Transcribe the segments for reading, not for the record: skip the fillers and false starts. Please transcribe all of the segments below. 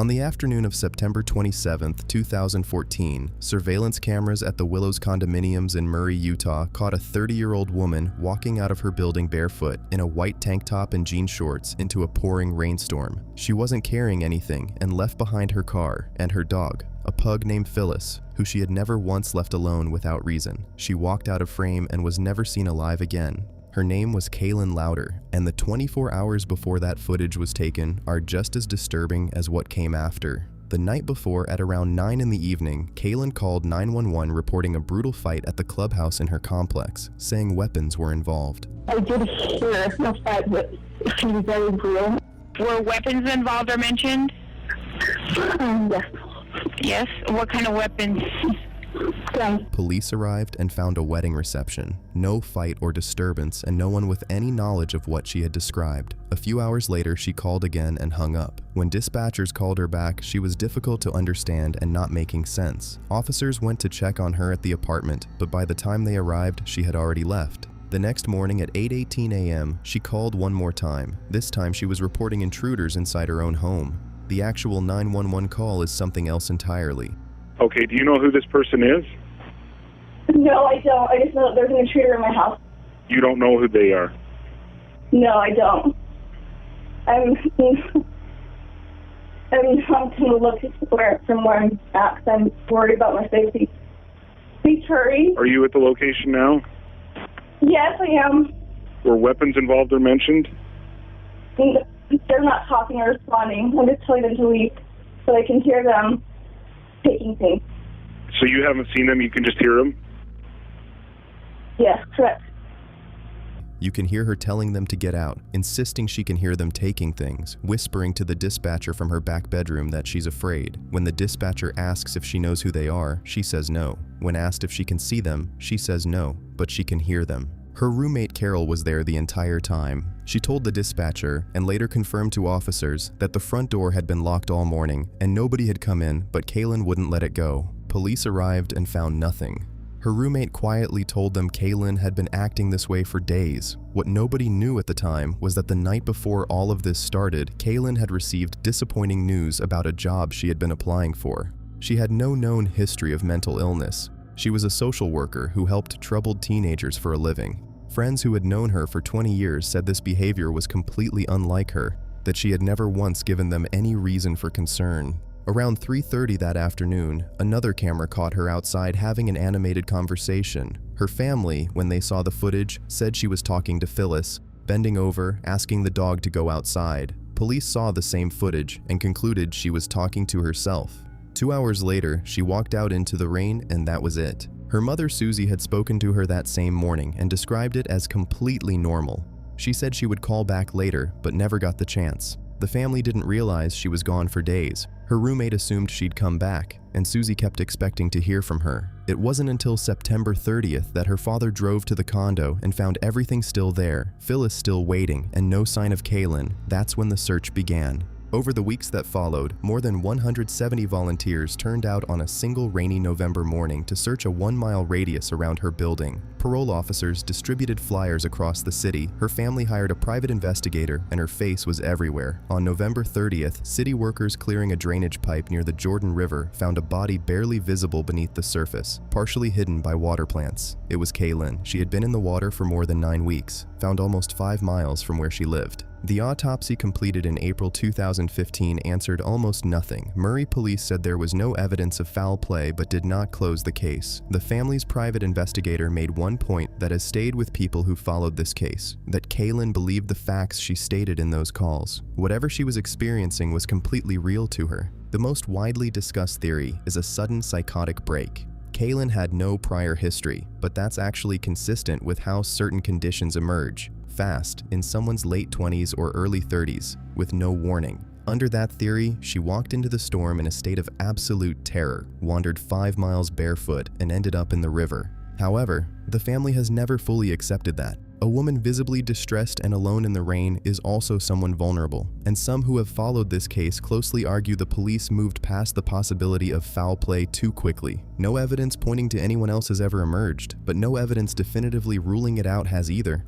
On the afternoon of September 27, 2014, surveillance cameras at the Willows condominiums in Murray, Utah caught a 30-year-old woman walking out of her building barefoot in a white tank top and jean shorts into a pouring rainstorm. She wasn't carrying anything and left behind her car and her dog, a pug named Phyllis, who she had never once left alone without reason. She walked out of frame and was never seen alive again. Her name was Kayn Lowder, and the 24 hours before that footage was taken are just as disturbing as what came after. The night before, at around 9 in the evening, Kayn called 911 reporting a brutal fight at the clubhouse in her complex, saying weapons were involved. I did hear a fight, but it was very brutal. Were weapons involved or mentioned? Yes. Yes? What kind of weapons? Guns. Police arrived and found a wedding reception. No fight or disturbance, and no one with any knowledge of what she had described. A few hours later, she called again and hung up. When dispatchers called her back, she was difficult to understand and not making sense. Officers went to check on her at the apartment, but by the time they arrived, she had already left. The next morning at 8:18 a.m., she called one more time. This time she was reporting intruders inside her own home. The actual 911 call is something else entirely. Okay, do you know who this person is? No, I don't. I just know that there's an intruder in my house. You don't know who they are? No, I don't. I'm going to look from where I'm at because I'm worried about my safety. Please hurry. Are you at the location now? Yes, I am. Were weapons involved or mentioned? They're not talking or responding. I'm just telling them to leave so I can hear them taking things. So you haven't seen them, you can just hear them? Yes, correct. You can hear her telling them to get out, insisting she can hear them taking things, whispering to the dispatcher from her back bedroom that she's afraid. When the dispatcher asks if she knows who they are, she says no. When asked if she can see them, she says no, but she can hear them. Her roommate Carol was there the entire time. She told the dispatcher, and later confirmed to officers, that the front door had been locked all morning and nobody had come in, but Kayn wouldn't let it go. Police arrived and found nothing. Her roommate quietly told them Kayn had been acting this way for days. What nobody knew at the time was that the night before all of this started, Kayn had received disappointing news about a job she had been applying for. She had no known history of mental illness. She was a social worker who helped troubled teenagers for a living. Friends who had known her for 20 years said this behavior was completely unlike her, that she had never once given them any reason for concern. Around 3:30 that afternoon, another camera caught her outside having an animated conversation. Her family, when they saw the footage, said she was talking to Phyllis, bending over, asking the dog to go outside. Police saw the same footage and concluded she was talking to herself. 2 hours later, she walked out into the rain, and that was it. Her mother Susie had spoken to her that same morning and described it as completely normal. She said she would call back later, but never got the chance. The family didn't realize she was gone for days. Her roommate assumed she'd come back, and Susie kept expecting to hear from her. It wasn't until September 30th that her father drove to the condo and found everything still there, Phyllis still waiting, and no sign of Kayn. That's when the search began. Over the weeks that followed, more than 170 volunteers turned out on a single rainy November morning to search a 1-mile radius around her building. Parole officers distributed flyers across the city. Her family hired a private investigator, and her face was everywhere. On November 30th, city workers clearing a drainage pipe near the Jordan River found a body barely visible beneath the surface, partially hidden by water plants. It was Kayn. She had been in the water for more than 9 weeks, found almost 5 miles from where she lived. The autopsy completed in April 2015 answered almost nothing. Murray police said there was no evidence of foul play but did not close the case. The family's private investigator made one point that has stayed with people who followed this case, that Kayn believed the facts she stated in those calls. Whatever she was experiencing was completely real to her. The most widely discussed theory is a sudden psychotic break. Kayn had no prior history, but that's actually consistent with how certain conditions emerge. Fast, in someone's late 20s or early 30s, with no warning. Under that theory, she walked into the storm in a state of absolute terror, wandered 5 miles barefoot, and ended up in the river. However, the family has never fully accepted that. A woman visibly distressed and alone in the rain is also someone vulnerable, and some who have followed this case closely argue the police moved past the possibility of foul play too quickly. No evidence pointing to anyone else has ever emerged, but no evidence definitively ruling it out has either.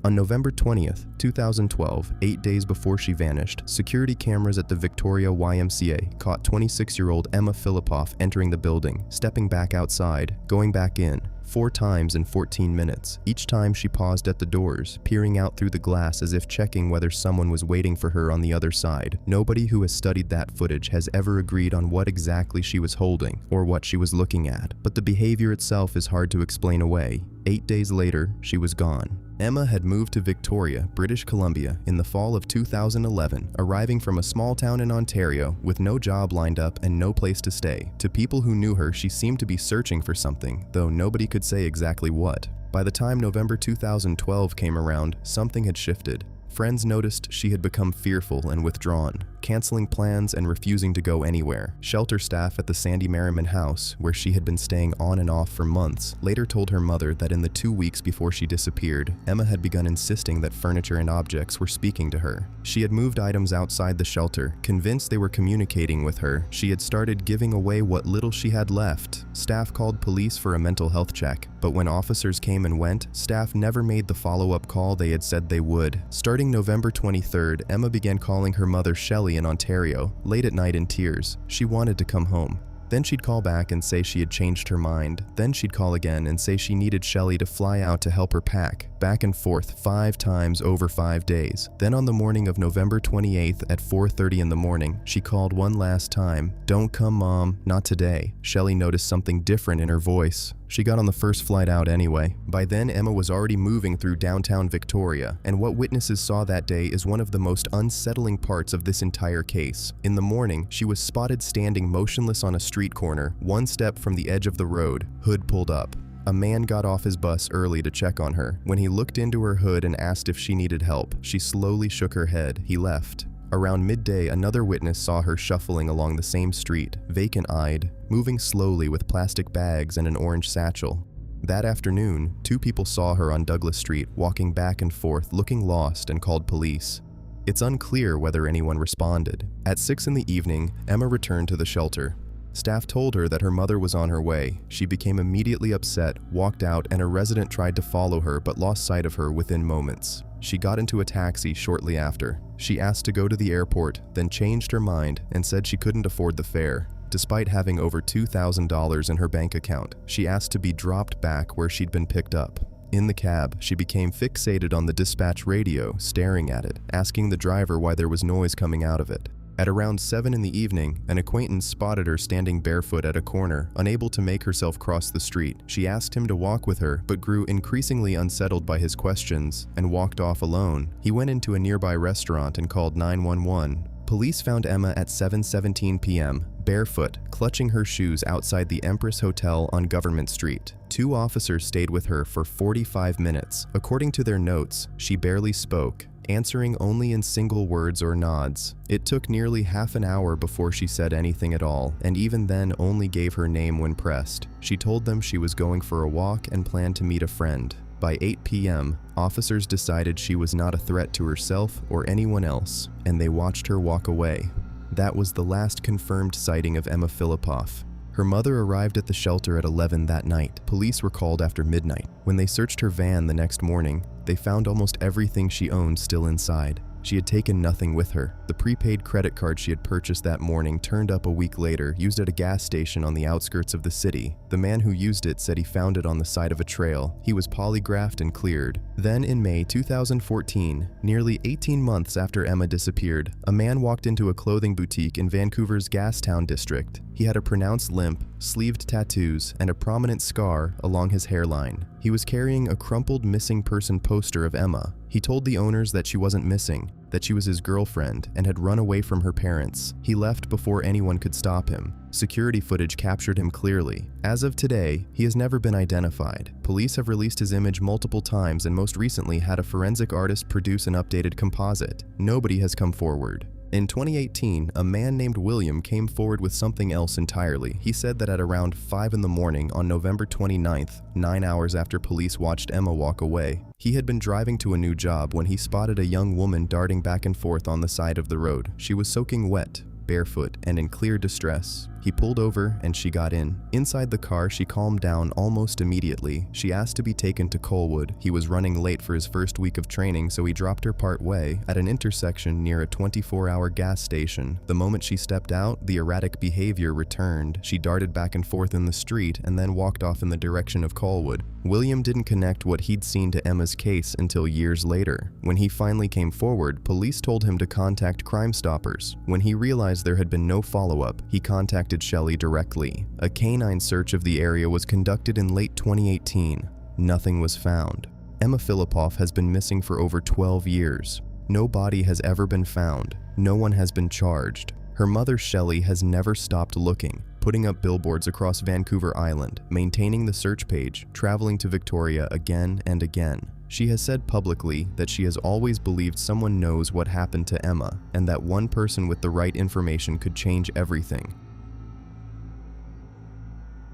On November 20th, 2012, 8 days before she vanished, security cameras at the Victoria YMCA caught 26-year-old Emma Filipof entering the building, stepping back outside, going back in, 4 times in 14 minutes. Each time she paused at the doors, peering out through the glass as if checking whether someone was waiting for her on the other side. Nobody who has studied that footage has ever agreed on what exactly she was holding or what she was looking at, but the behavior itself is hard to explain away. 8 days later, she was gone. Emma had moved to Victoria, British Columbia in the fall of 2011, arriving from a small town in Ontario with no job lined up and no place to stay. To people who knew her, she seemed to be searching for something, though nobody could say exactly what. By the time November 2012 came around, something had shifted. Friends noticed she had become fearful and withdrawn, canceling plans and refusing to go anywhere. Shelter staff at the Sandy Merriman house, where she had been staying on and off for months, later told her mother that in the 2 weeks before she disappeared, Emma had begun insisting that furniture and objects were speaking to her. She had moved items outside the shelter, convinced they were communicating with her. She had started giving away what little she had left. Staff called police for a mental health check, but when officers came and went, staff never made the follow-up call they had said they would. Starting November 23rd, Emma began calling her mother Shelley in Ontario, late at night in tears. She wanted to come home. Then she'd call back and say she had changed her mind. Then she'd call again and say she needed Shelley to fly out to help her pack. Back and forth 5 times over 5 days. Then on the morning of November 28th at 4:30 in the morning, she called one last time. "Don't come, Mom, not today." Shelley noticed something different in her voice. She got on the first flight out anyway. By then, Emma was already moving through downtown Victoria, and what witnesses saw that day is one of the most unsettling parts of this entire case. In the morning, she was spotted standing motionless on a street corner, 1 step from the edge of the road, hood pulled up. A man got off his bus early to check on her. When he looked into her hood and asked if she needed help, she slowly shook her head. He left. Around midday, another witness saw her shuffling along the same street, vacant-eyed, moving slowly with plastic bags and an orange satchel. That afternoon, 2 people saw her on Douglas Street, walking back and forth, looking lost, and called police. It's unclear whether anyone responded. At 6 in the evening, Emma returned to the shelter. Staff told her that her mother was on her way. She became immediately upset, walked out, and a resident tried to follow her but lost sight of her within moments. She got into a taxi shortly after. She asked to go to the airport, then changed her mind and said she couldn't afford the fare. Despite having over $2,000 in her bank account, she asked to be dropped back where she'd been picked up. In the cab, she became fixated on the dispatch radio, staring at it, asking the driver why there was noise coming out of it. At around 7 in the evening, an acquaintance spotted her standing barefoot at a corner, unable to make herself cross the street. She asked him to walk with her, but grew increasingly unsettled by his questions and walked off alone. He went into a nearby restaurant and called 911. Police found Emma at 7:17 p.m., barefoot, clutching her shoes outside the Empress Hotel on Government Street. 2 officers stayed with her for 45 minutes. According to their notes, she barely spoke, answering only in single words or nods. It took nearly half an hour before she said anything at all, and even then only gave her name when pressed. She told them she was going for a walk and planned to meet a friend. By 8 p.m., officers decided she was not a threat to herself or anyone else, and they watched her walk away. That was the last confirmed sighting of Emma Filipof. Her mother arrived at the shelter at 11 that night. Police were called after midnight. When they searched her van the next morning, they found almost everything she owned still inside. She had taken nothing with her. The prepaid credit card she had purchased that morning turned up a week later, used at a gas station on the outskirts of the city. The man who used it said he found it on the side of a trail. He was polygraphed and cleared. Then in May 2014, nearly 18 months after Emma disappeared, a man walked into a clothing boutique in Vancouver's Gastown district. He had a pronounced limp, sleeved tattoos, and a prominent scar along his hairline. He was carrying a crumpled missing person poster of Emma. He told the owners that she wasn't missing, that she was his girlfriend and had run away from her parents. He left before anyone could stop him. Security footage captured him clearly. As of today, he has never been identified. Police have released his image multiple times and most recently had a forensic artist produce an updated composite. Nobody has come forward. In 2018, a man named William came forward with something else entirely. He said that at around 5 in the morning on November 29th, 9 hours after police watched Emma walk away, he had been driving to a new job when he spotted a young woman darting back and forth on the side of the road. She was soaking wet. barefoot, and in clear distress. He pulled over and she got in. Inside the car, she calmed down almost immediately. She asked to be taken to Colwood. He was running late for his first week of training, so he dropped her part way at an intersection near a 24-hour gas station. The moment she stepped out, the erratic behavior returned. She darted back and forth in the street and then walked off in the direction of Colwood. William didn't connect what he'd seen to Emma's case until years later. When he finally came forward, police told him to contact Crime Stoppers. When he realized there had been no follow-up, he contacted Shelley directly. A canine search of the area was conducted in late 2018. Nothing was found. Emma Filipof has been missing for over 12 years. No body has ever been found. No one has been charged. Her mother, Shelley, has never stopped looking, putting up billboards across Vancouver Island, maintaining the search page, traveling to Victoria again and again. She has said publicly that she has always believed someone knows what happened to Emma and that one person with the right information could change everything.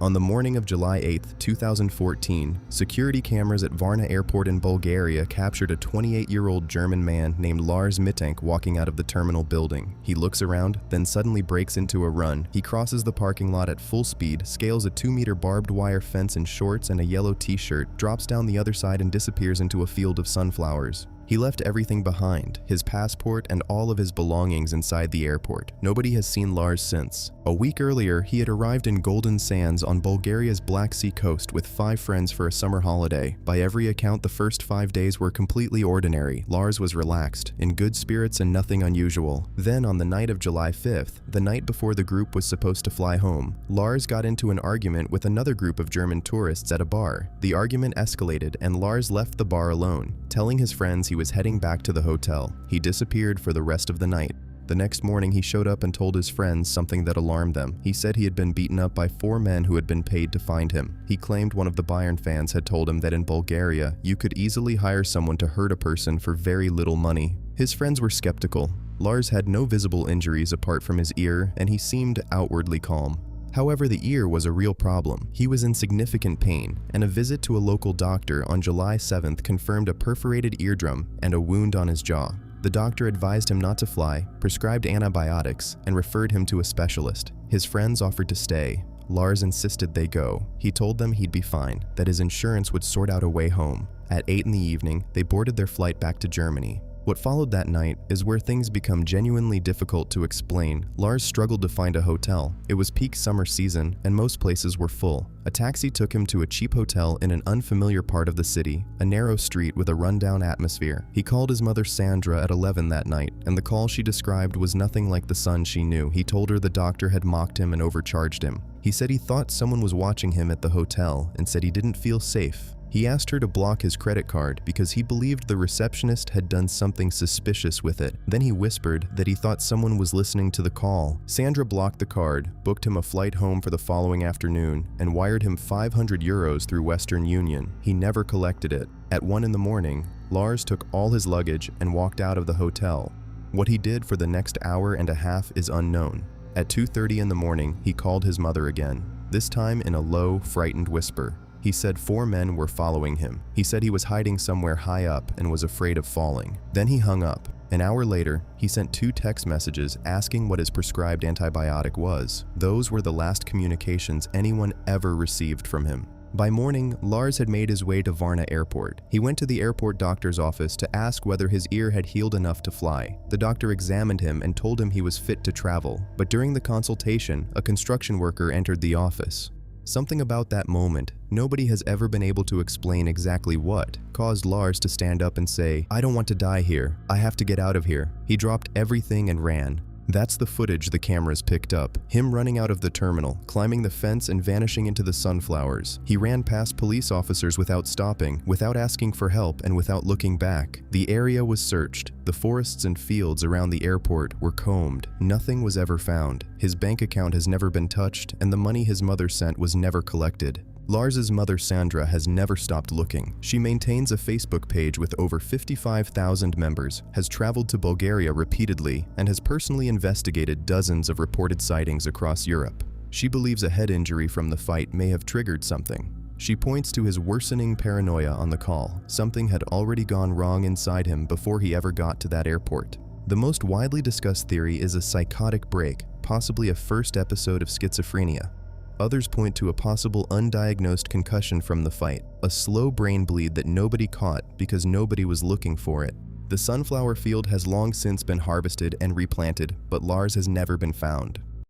On the morning of July 8, 2014, security cameras at Varna Airport in Bulgaria captured a 28-year-old German man named Lars Mitank walking out of the terminal building. He looks around, then suddenly breaks into a run. He crosses the parking lot at full speed, scales a 2-meter barbed wire fence in shorts and a yellow t-shirt, drops down the other side and disappears into a field of sunflowers. He left everything behind, his passport and all of his belongings inside the airport. Nobody has seen Lars since. A week earlier, he had arrived in Golden Sands on Bulgaria's Black Sea coast with 5 friends for a summer holiday. By every account, the first 5 days were completely ordinary. Lars was relaxed, in good spirits and nothing unusual. Then on the night of July 5th, the night before the group was supposed to fly home, Lars got into an argument with another group of German tourists at a bar. The argument escalated and Lars left the bar alone, telling his friends he was heading back to the hotel. He disappeared for the rest of the night. The next morning, he showed up and told his friends something that alarmed them. He said he had been beaten up by 4 men who had been paid to find him. He claimed one of the Bayern fans had told him that in Bulgaria, you could easily hire someone to hurt a person for very little money. His friends were skeptical. Lars had no visible injuries apart from his ear, and he seemed outwardly calm. However, the ear was a real problem. He was in significant pain, and a visit to a local doctor on July 7th confirmed a perforated eardrum and a wound on his jaw. The doctor advised him not to fly, prescribed antibiotics, and referred him to a specialist. His friends offered to stay. Lars insisted they go. He told them he'd be fine, that his insurance would sort out a way home. At 8 in the evening, they boarded their flight back to Germany. What followed that night is where things become genuinely difficult to explain. Lars struggled to find a hotel. It was peak summer season, and most places were full. A taxi took him to a cheap hotel in an unfamiliar part of the city, a narrow street with a rundown atmosphere. He called his mother Sandra at 11 that night, and the call she described was nothing like the son she knew. He told her the doctor had mocked him and overcharged him. He said he thought someone was watching him at the hotel and said he didn't feel safe. He asked her to block his credit card because he believed the receptionist had done something suspicious with it. Then he whispered that he thought someone was listening to the call. Sandra blocked the card, booked him a flight home for the following afternoon, and wired him 500 euros through Western Union. He never collected it. At 1 in the morning, Lars took all his luggage and walked out of the hotel. What he did for the next hour and a half is unknown. At 2:30 in the morning, he called his mother again, this time in a low, frightened whisper. He said 4 men were following him. He said he was hiding somewhere high up and was afraid of falling. Then he hung up. An hour later, he sent 2 text messages asking what his prescribed antibiotic was. Those were the last communications anyone ever received from him. By morning, Lars had made his way to Varna Airport. He went to the airport doctor's office to ask whether his ear had healed enough to fly. The doctor examined him and told him he was fit to travel. But during the consultation, a construction worker entered the office. Something about that moment, nobody has ever been able to explain exactly what, caused Lars to stand up and say, "I don't want to die here. I have to get out of here." He dropped everything and ran. That's the footage the cameras picked up. Him running out of the terminal, climbing the fence and vanishing into the sunflowers. He ran past police officers without stopping, without asking for help, and without looking back. The area was searched. The forests and fields around the airport were combed. Nothing was ever found. His bank account has never been touched, and the money his mother sent was never collected. Lars's mother Sandra has never stopped looking. She maintains a Facebook page with over 55,000 members, has traveled to Bulgaria repeatedly, and has personally investigated dozens of reported sightings across Europe. She believes a head injury from the fight may have triggered something. She points to his worsening paranoia on the call. Something had already gone wrong inside him before he ever got to that airport. The most widely discussed theory is a psychotic break, possibly a first episode of schizophrenia. Others point to a possible undiagnosed concussion from the fight, a slow brain bleed that nobody caught because nobody was looking for it. The sunflower field has long since been harvested and replanted, but Lars has never been found.